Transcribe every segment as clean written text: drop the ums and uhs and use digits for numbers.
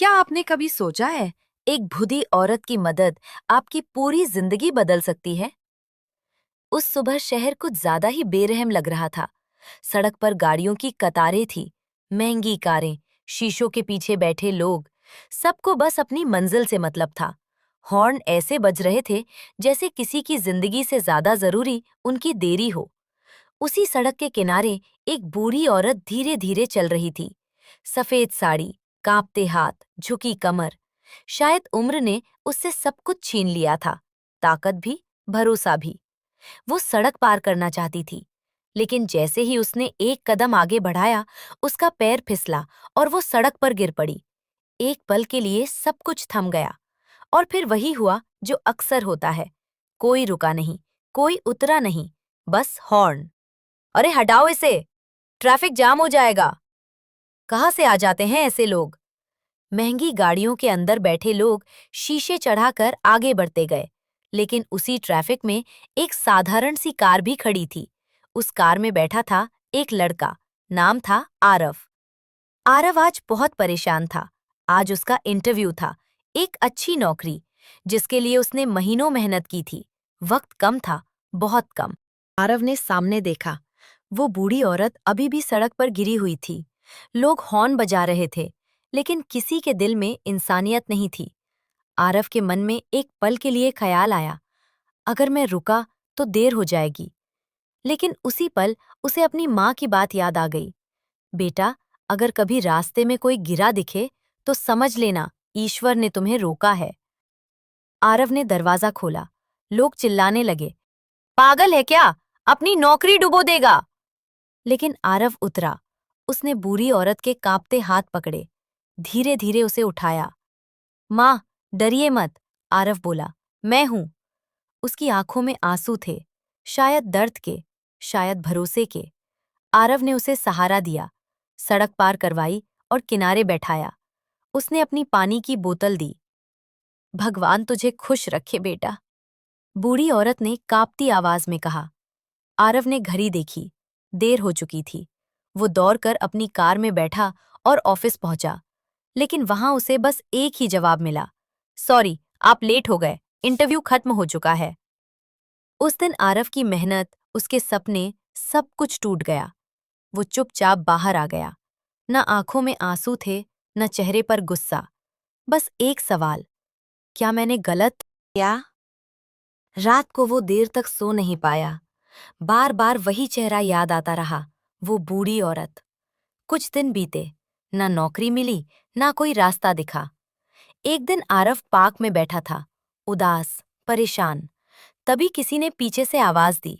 क्या आपने कभी सोचा है, एक भुदी औरत की मदद आपकी पूरी जिंदगी बदल सकती है? उस सुबह शहर कुछ ज्यादा ही बेरहम लग रहा था। सड़क पर गाड़ियों की कतारें थी, महंगी कारें, शीशों के पीछे बैठे लोग। सबको बस अपनी मंजिल से मतलब था। हॉर्न ऐसे बज रहे थे जैसे किसी की जिंदगी से ज्यादा जरूरी उनकी देरी हो। उसी सड़क के किनारे एक बूढ़ी औरत धीरे धीरे चल रही थी। सफेद साड़ी, कांपते हाथ, झुकी कमर। शायद उम्र ने उससे सब कुछ छीन लिया था, ताकत भी, भरोसा भी। वो सड़क पार करना चाहती थी, लेकिन जैसे ही उसने एक कदम आगे बढ़ाया, उसका पैर फिसला और वो सड़क पर गिर पड़ी। एक पल के लिए सब कुछ थम गया, और फिर वही हुआ जो अक्सर होता है। कोई रुका नहीं, कोई उतरा नहीं, बस हॉर्न। अरे हटाओ इसे, ट्रैफिक जाम हो जाएगा। कहाँ से आ जाते हैं ऐसे लोग? महंगी गाड़ियों के अंदर बैठे लोग शीशे चढ़ाकर आगे बढ़ते गए, लेकिन उसी ट्रैफिक में एक साधारण सी कार भी खड़ी थी। उस कार में बैठा था एक लड़का। नाम था आरव। आरव आज बहुत परेशान था। आज उसका इंटरव्यू था, एक अच्छी नौकरी, जिसके लिए उसने महीनों मेहनत की थी। वक्त कम था, बहुत कम। आरव ने सामने देखा। वो बूढ़ी औरत अभी भी सड़क पर गिरी हुई थी। लोग हॉर्न बजा रहे थे, लेकिन किसी के दिल में इंसानियत नहीं थी। आरव के मन में एक पल के लिए ख्याल आया, अगर मैं रुका तो देर हो जाएगी। लेकिन उसी पल उसे अपनी माँ की बात याद आ गई। बेटा, अगर कभी रास्ते में कोई गिरा दिखे तो समझ लेना, ईश्वर ने तुम्हें रोका है। आरव ने दरवाजा खोला। लोग चिल्लाने लगे, पागल है क्या? अपनी नौकरी डुबो देगा। लेकिन आरव उतरा। उसने बूढ़ी औरत के कांपते हाथ पकड़े, धीरे धीरे उसे उठाया। माँ, डरिए मत, आरव बोला, मैं हूं। उसकी आंखों में आंसू थे, शायद दर्द के, शायद भरोसे के। आरव ने उसे सहारा दिया, सड़क पार करवाई और किनारे बैठाया। उसने अपनी पानी की बोतल दी। भगवान तुझे खुश रखे बेटा, बूढ़ी औरत ने कांपती आवाज में कहा। आरव ने घड़ी देखी, देर हो चुकी थी। वो दौड़कर अपनी कार में बैठा और ऑफिस पहुंचा, लेकिन वहां उसे बस एक ही जवाब मिला, सॉरी, आप लेट हो गए, इंटरव्यू खत्म हो चुका है। उस दिन आरव की मेहनत, उसके सपने, सब कुछ टूट गया। वो चुपचाप बाहर आ गया। न आंखों में आंसू थे, न चेहरे पर गुस्सा, बस एक सवाल, क्या मैंने गलत किया? रात को वो देर तक सो नहीं पाया। बार बार वही चेहरा याद आता रहा, वो बूढ़ी औरत। कुछ दिन बीते, ना नौकरी मिली, ना कोई रास्ता दिखा। एक दिन आरव पार्क में बैठा था, उदास, परेशान। तभी किसी ने पीछे से आवाज दी,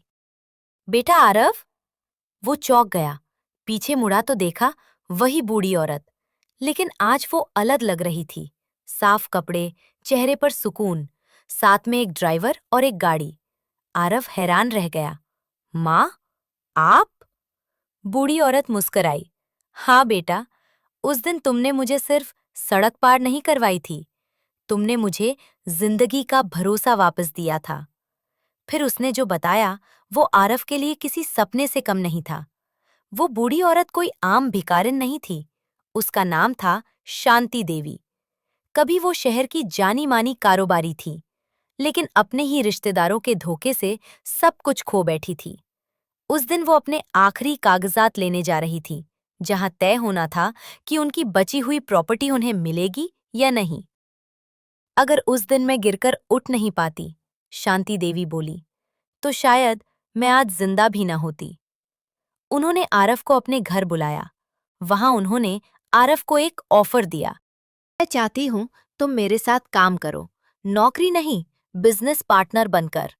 बेटा आरव। वो चौंक गया, पीछे मुड़ा तो देखा वही बूढ़ी औरत, लेकिन आज वो अलग लग रही थी। साफ कपड़े, चेहरे पर सुकून, साथ में एक ड्राइवर और एक गाड़ी। आरव हैरान रह गया। माँ, आप? बूढ़ी औरत मुस्कराई। हाँ बेटा, उस दिन तुमने मुझे सिर्फ सड़क पार नहीं करवाई थी, तुमने मुझे जिंदगी का भरोसा वापस दिया था। फिर उसने जो बताया, वो आरव के लिए किसी सपने से कम नहीं था। वो बूढ़ी औरत कोई आम भिखारिन नहीं थी। उसका नाम था शांति देवी। कभी वो शहर की जानी मानी कारोबारी थी, लेकिन अपने ही रिश्तेदारों के धोखे से सब कुछ खो बैठी थी। उस दिन वो अपने आखिरी कागजात लेने जा रही थी, जहां तय होना था कि उनकी बची हुई प्रॉपर्टी उन्हें मिलेगी या नहीं। अगर उस दिन मैं गिरकर उठ नहीं पाती, शांति देवी बोली, तो शायद मैं आज जिंदा भी न होती। उन्होंने आरव को अपने घर बुलाया। वहां उन्होंने आरव को एक ऑफर दिया, मैं चाहती हूं तुम मेरे साथ काम करो, नौकरी नहीं, बिजनेस पार्टनर बनकर।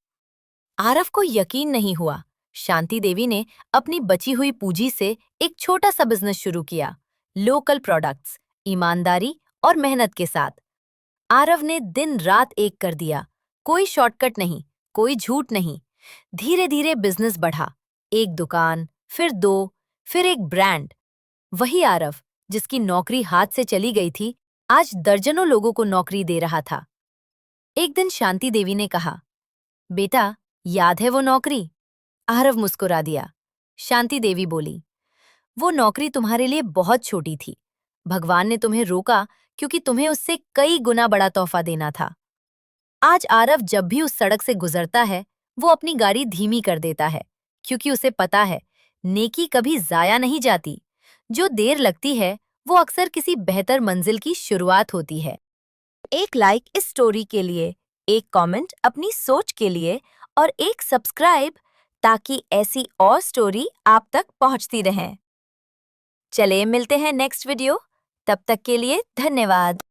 आरव को यकीन नहीं हुआ। शांति देवी ने अपनी बची हुई पूंजी से एक छोटा सा बिजनेस शुरू किया, लोकल प्रोडक्ट्स, ईमानदारी और मेहनत के साथ। आरव ने दिन रात एक कर दिया, कोई शॉर्टकट नहीं, कोई झूठ नहीं। धीरे धीरे बिजनेस बढ़ा, एक दुकान, फिर दो, फिर एक ब्रांड। वही आरव, जिसकी नौकरी हाथ से चली गई थी, आज दर्जनों लोगों को नौकरी दे रहा था। एक दिन शांति देवी ने कहा, बेटा, याद है वो नौकरी? आरव मुस्कुरा दिया। शांति देवी बोली, वो नौकरी तुम्हारे लिए बहुत छोटी थी। भगवान ने तुम्हें रोका क्योंकि तुम्हें उससे कई गुना बड़ा तोहफा देना था। आज आरव जब भी उस सड़क से गुजरता है, वो अपनी गाड़ी धीमी कर देता है, क्योंकि उसे पता है, नेकी कभी जाया नहीं जाती। जो देर लगती है, वो अक्सर किसी बेहतर मंजिल की शुरुआत होती है। एक लाइक इस स्टोरी के लिए, एक कमेंट अपनी सोच के लिए और एक सब्सक्राइब, ताकि ऐसी और स्टोरी आप तक पहुंचती रहें। चले मिलते हैं नेक्स्ट वीडियो। तब तक के लिए धन्यवाद।